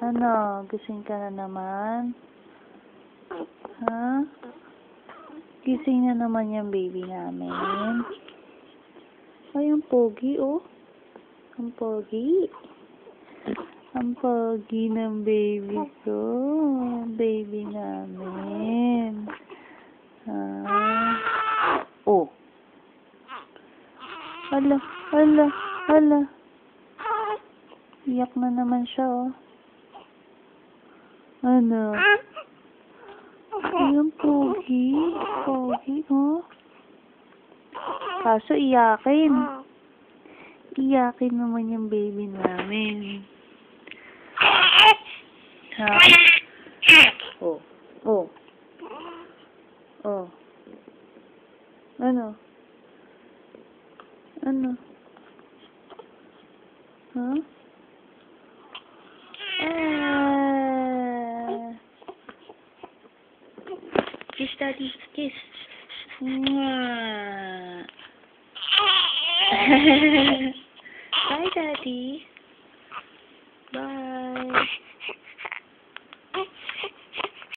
Ano? Gising ka na naman? Ha? Gising na naman yung baby namin. Ay, ang pogi, oh. Ang pogi. Ang pogi ng baby ko. Baby namin. Oh. Hala, hala, hala. Iyak na naman siya, oh. Ano? Ay, ang pogi. Pogi, oh. Kaso iyakin. Iyakin naman yung baby namin. Ha? Oh. Oh. Oh. Ano? Ano? Huh? Kiss daddy. Kiss. Mwah. Bye, daddy.